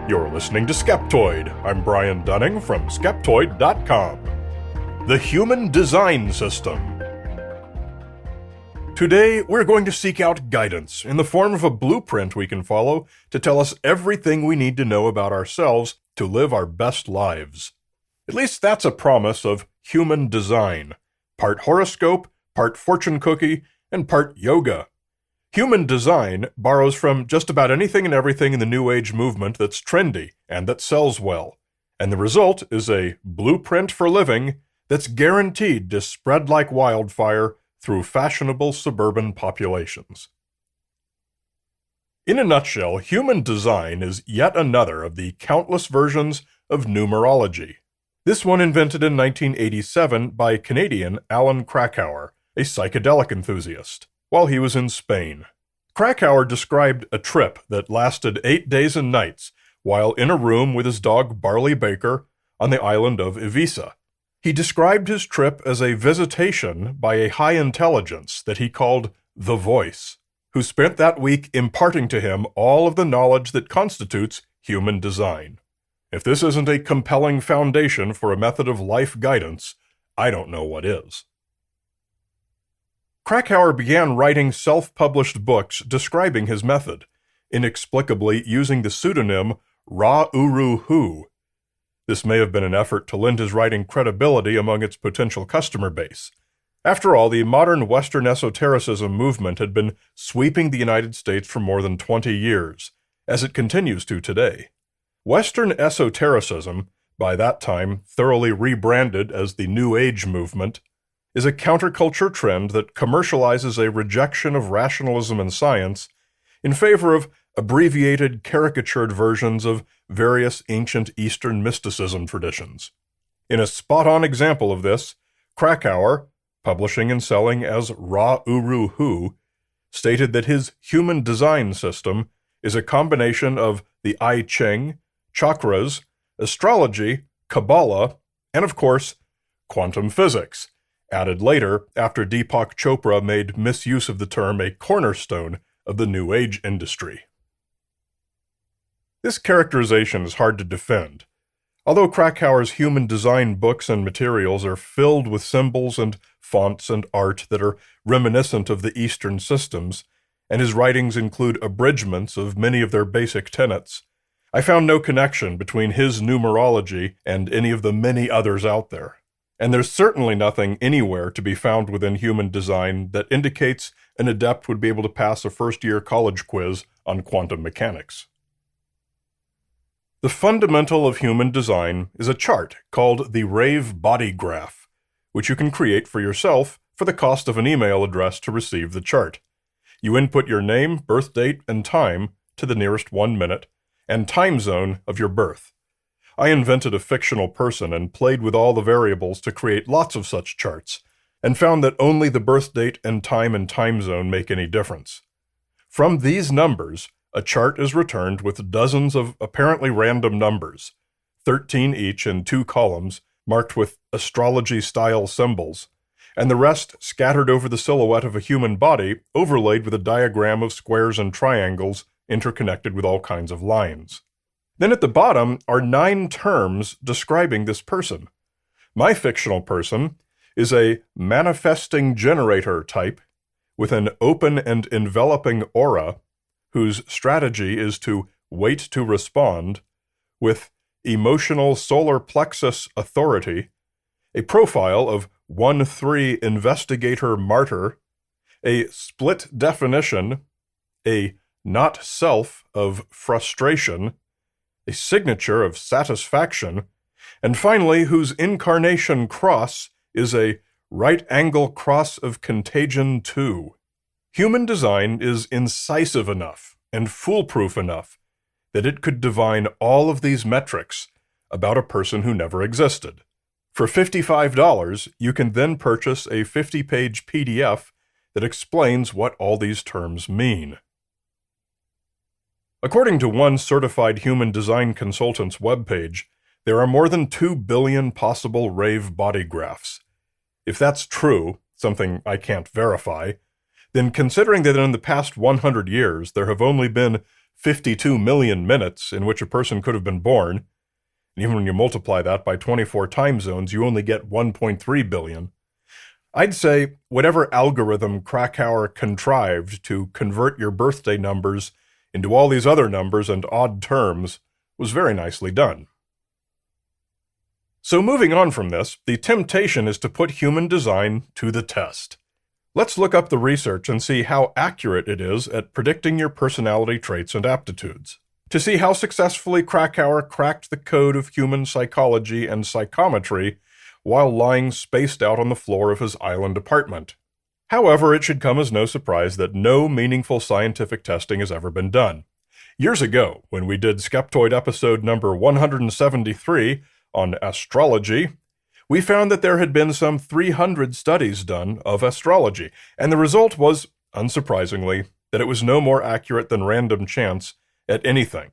You're listening to Skeptoid. I'm Brian Dunning from Skeptoid.com. The Human Design System. Today, we're going to seek out guidance in the form of a blueprint we can follow to tell us everything we need to know about ourselves to live our best lives. At least that's a promise of human design. Part horoscope, part fortune cookie, and part yoga. Human design borrows from just about anything and everything in the New Age movement that's trendy and that sells well. And the result is a blueprint for living that's guaranteed to spread like wildfire through fashionable suburban populations. In a nutshell, human design is yet another of the countless versions of numerology. This one invented in 1987 by Canadian Alan Krakauer, a psychedelic enthusiast, while he was in Spain. Krakauer described a trip that lasted 8 days and nights while in a room with his dog Barley Baker on the island of Ibiza. He described his trip as a visitation by a high intelligence that he called the Voice, who spent that week imparting to him all of the knowledge that constitutes human design. If this isn't a compelling foundation for a method of life guidance, I don't know what is. Krakauer began writing self-published books describing his method, inexplicably using the pseudonym Ra-Uru-Hu. This may have been an effort to lend his writing credibility among its potential customer base. After all, the modern Western esotericism movement had been sweeping the United States for more than 20 years, as it continues to today. Western esotericism, by that time thoroughly rebranded as the New Age movement, is a counterculture trend that commercializes a rejection of rationalism and science in favor of abbreviated, caricatured versions of various ancient Eastern mysticism traditions. In a spot-on example of this, Krakauer, publishing and selling as Ra-Uru-Hu, stated that his human design system is a combination of the I Ching, chakras, astrology, Kabbalah, and of course, quantum physics, added later after Deepak Chopra made misuse of the term a cornerstone of the New Age industry. This characterization is hard to defend. Although Krakauer's human design books and materials are filled with symbols and fonts and art that are reminiscent of the Eastern systems, and his writings include abridgments of many of their basic tenets, I found no connection between his numerology and any of the many others out there. And there's certainly nothing anywhere to be found within human design that indicates an adept would be able to pass a first-year college quiz on quantum mechanics. The fundamental of human design is a chart called the Rave Body Graph, which you can create for yourself for the cost of an email address to receive the chart. You input your name, birth date, and time to the nearest 1 minute, and time zone of your birth. I invented a fictional person and played with all the variables to create lots of such charts, and found that only the birth date and time zone make any difference. From these numbers, a chart is returned with dozens of apparently random numbers, 13 each in 2 columns marked with astrology-style symbols, and the rest scattered over the silhouette of a human body overlaid with a diagram of squares and triangles interconnected with all kinds of lines. Then at the bottom are 9 terms describing this person. My fictional person is a manifesting generator type with an open and enveloping aura whose strategy is to wait to respond, with emotional solar plexus authority, a profile of 1-3 investigator martyr, a split definition, a not self of frustration, a signature of satisfaction, and finally whose incarnation cross is a right-angle cross of contagion 2. Human design is incisive enough and foolproof enough that it could divine all of these metrics about a person who never existed. For $55, you can then purchase a 50-page PDF that explains what all these terms mean. According to one certified human design consultant's webpage, there are more than 2 billion possible rave body graphs. If that's true, something I can't verify, then considering that in the past 100 years there have only been 52 million minutes in which a person could have been born. And even when you multiply that by 24 time zones, you only get 1.3 billion. I'd say whatever algorithm Krakauer contrived to convert your birthday numbers into all these other numbers and odd terms was very nicely done. So moving on from this, the temptation is to put human design to the test. Let's look up the research and see how accurate it is at predicting your personality traits and aptitudes. To see how successfully Krakauer cracked the code of human psychology and psychometry while lying spaced out on the floor of his island apartment. However, it should come as no surprise that no meaningful scientific testing has ever been done. Years ago, when we did Skeptoid episode number 173 on astrology, we found that there had been some 300 studies done of astrology, and the result was, unsurprisingly, that it was no more accurate than random chance at anything.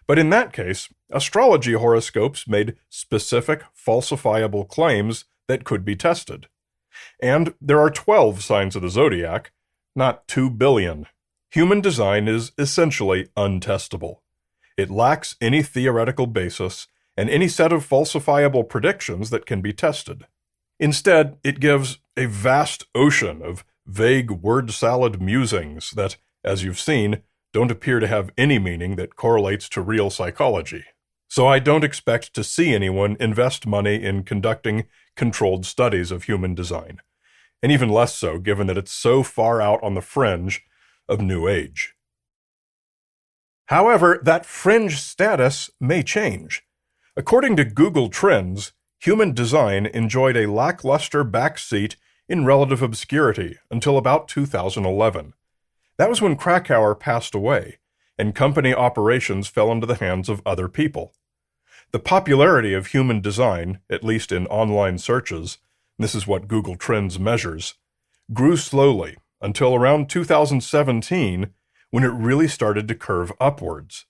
But in that case, astrology horoscopes made specific, falsifiable claims that could be tested. And there are 12 signs of the zodiac, not 2 billion. Human design is essentially untestable. It lacks any theoretical basis and any set of falsifiable predictions that can be tested. Instead, it gives a vast ocean of vague word salad musings that, as you've seen, don't appear to have any meaning that correlates to real psychology. So I don't expect to see anyone invest money in conducting controlled studies of human design, and even less so given that it's so far out on the fringe of New Age. However, that fringe status may change. According to Google Trends, human design enjoyed a lackluster backseat in relative obscurity until about 2011. That was when Krakauer passed away, and company operations fell into the hands of other people. The popularity of human design, at least in online searches, this is what Google Trends measures, grew slowly until around 2017, when it really started to curve upwards.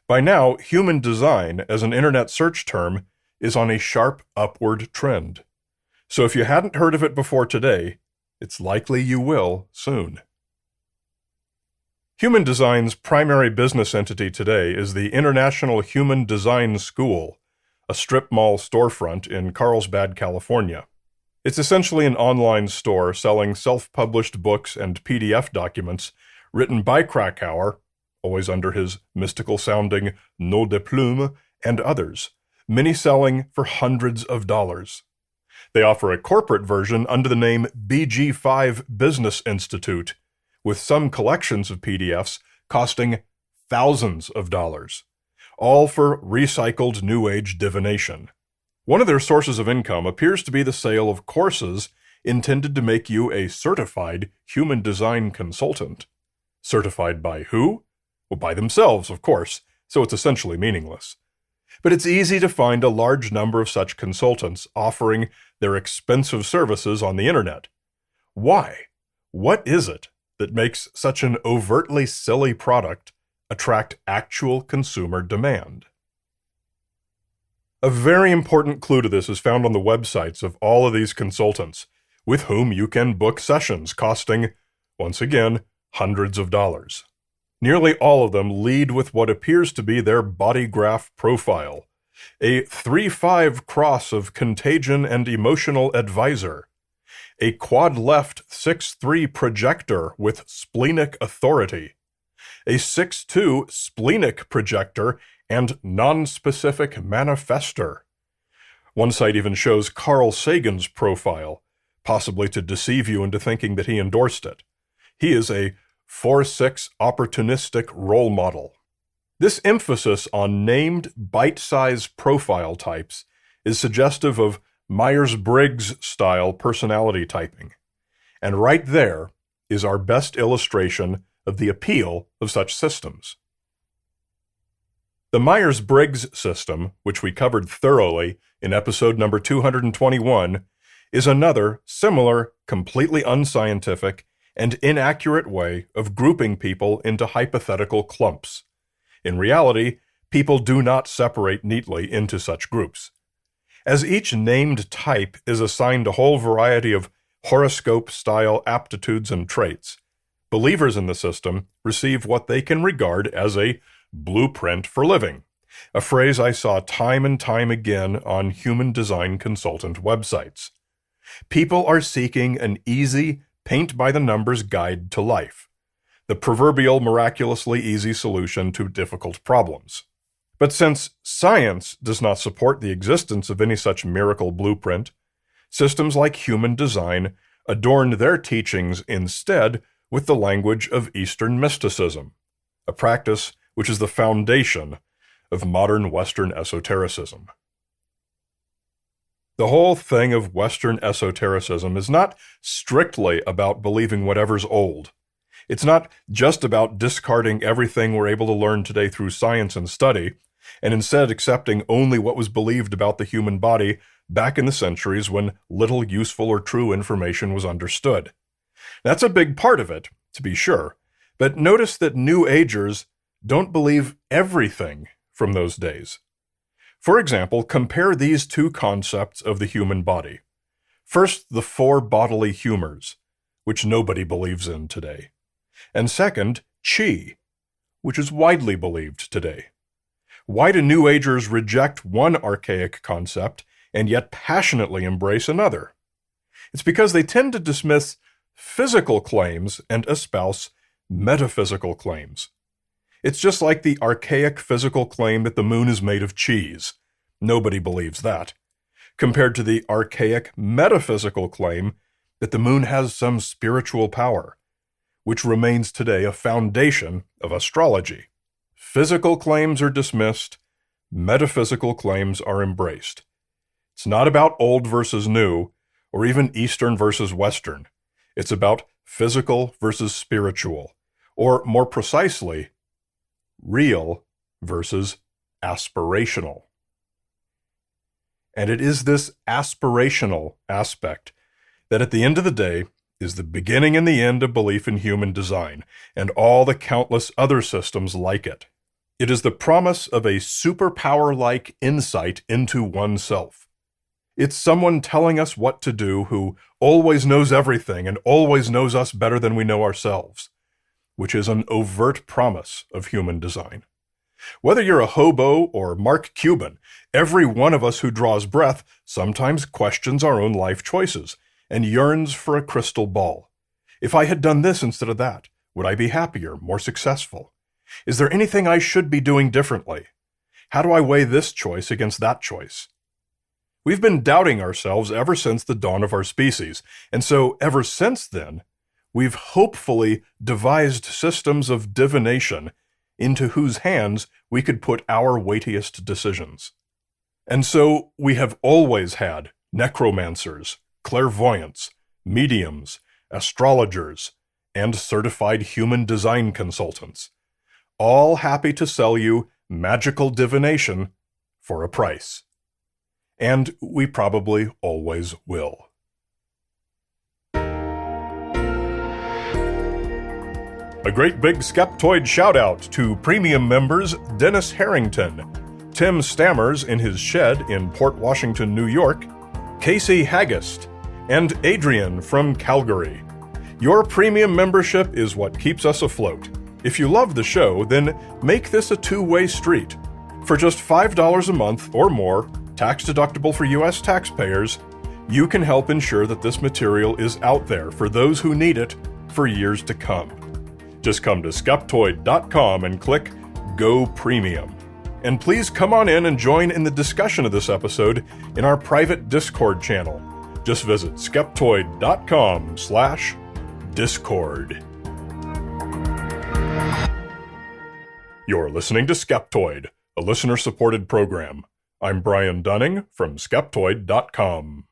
By now, human design as an internet search term is on a sharp upward trend. So if you hadn't heard of it before today, it's likely you will soon. Human Design's primary business entity today is the International Human Design School, a strip mall storefront in Carlsbad, California. It's essentially an online store selling self-published books and PDF documents written by Krakauer, always under his mystical-sounding nom de plume, and others, many selling for hundreds of dollars. They offer a corporate version under the name BG5 Business Institute, with some collections of PDFs costing thousands of dollars, all for recycled New Age divination. One of their sources of income appears to be the sale of courses intended to make you a certified human design consultant. Certified by who? Well, by themselves, of course, so it's essentially meaningless. But it's easy to find a large number of such consultants offering their expensive services on the internet. Why? What is it that makes such an overtly silly product attract actual consumer demand? A very important clue to this is found on the websites of all of these consultants, with whom you can book sessions costing, once again, hundreds of dollars. Nearly all of them lead with what appears to be their body graph profile, a 3-5 cross of contagion and emotional advisor, a quad-left 6-3 projector with splenic authority, a 6-2 splenic projector and non-specific manifester. One site even shows Carl Sagan's profile, possibly to deceive you into thinking that he endorsed it. He is a 4-6 opportunistic role model. This emphasis on named bite-sized profile types is suggestive of Myers-Briggs style personality typing. And right there is our best illustration of the appeal of such systems. The Myers-Briggs system, which we covered thoroughly in episode number 221, is another similar, completely unscientific, and inaccurate way of grouping people into hypothetical clumps. In reality, people do not separate neatly into such groups. As each named type is assigned a whole variety of horoscope-style aptitudes and traits, Believers in the system receive what they can regard as a blueprint for living, a phrase I saw time and time again on human design consultant websites. People are seeking an easy, paint-by-the-numbers guide to life, the proverbial miraculously easy solution to difficult problems. But since science does not support the existence of any such miracle blueprint, systems like human design adorned their teachings instead with the language of Eastern mysticism, a practice which is the foundation of modern Western esotericism. The whole thing of Western esotericism is not strictly about believing whatever's old. It's not just about discarding everything we're able to learn today through science and study, and instead accepting only what was believed about the human body back in the centuries when little useful or true information was understood. That's a big part of it, to be sure, but notice that New Agers don't believe everything from those days. For example, compare these two concepts of the human body. First, the four bodily humors, which nobody believes in today. And second, chi, which is widely believed today. Why do New Agers reject one archaic concept and yet passionately embrace another? It's because they tend to dismiss physical claims and espouse metaphysical claims. It's just like the archaic physical claim that the moon is made of cheese. Nobody believes that. Compared to the archaic metaphysical claim that the moon has some spiritual power, which remains today a foundation of astrology. Physical claims are dismissed, metaphysical claims are embraced. It's not about old versus new, or even Eastern versus Western. It's about physical versus spiritual, or more precisely, real versus aspirational. And it is this aspirational aspect that at the end of the day is the beginning and the end of belief in human design and all the countless other systems like it. It is the promise of a superpower-like insight into oneself. It's someone telling us what to do who always knows everything and always knows us better than we know ourselves, which is an overt promise of human design. Whether you're a hobo or Mark Cuban, every one of us who draws breath sometimes questions our own life choices and yearns for a crystal ball. If I had done this instead of that, would I be happier, more successful? Is there anything I should be doing differently? How do I weigh this choice against that choice? We've been doubting ourselves ever since the dawn of our species, and so ever since then, we've hopefully devised systems of divination into whose hands we could put our weightiest decisions. And so we have always had necromancers, clairvoyants, mediums, astrologers, and certified human design consultants, all happy to sell you magical divination for a price. And we probably always will. A great big Skeptoid shout-out to premium members Dennis Harrington, Tim Stammers in his shed in Port Washington, New York, Casey Haggist, and Adrian from Calgary. Your premium membership is what keeps us afloat. If you love the show, then make this a two-way street. For just $5 a month or more, tax-deductible for U.S. taxpayers, you can help ensure that this material is out there for those who need it for years to come. Just come to Skeptoid.com and click Go Premium. And please come on in and join in the discussion of this episode in our private Discord channel. Just visit Skeptoid.com/Discord. You're listening to Skeptoid, a listener-supported program. I'm Brian Dunning from Skeptoid.com.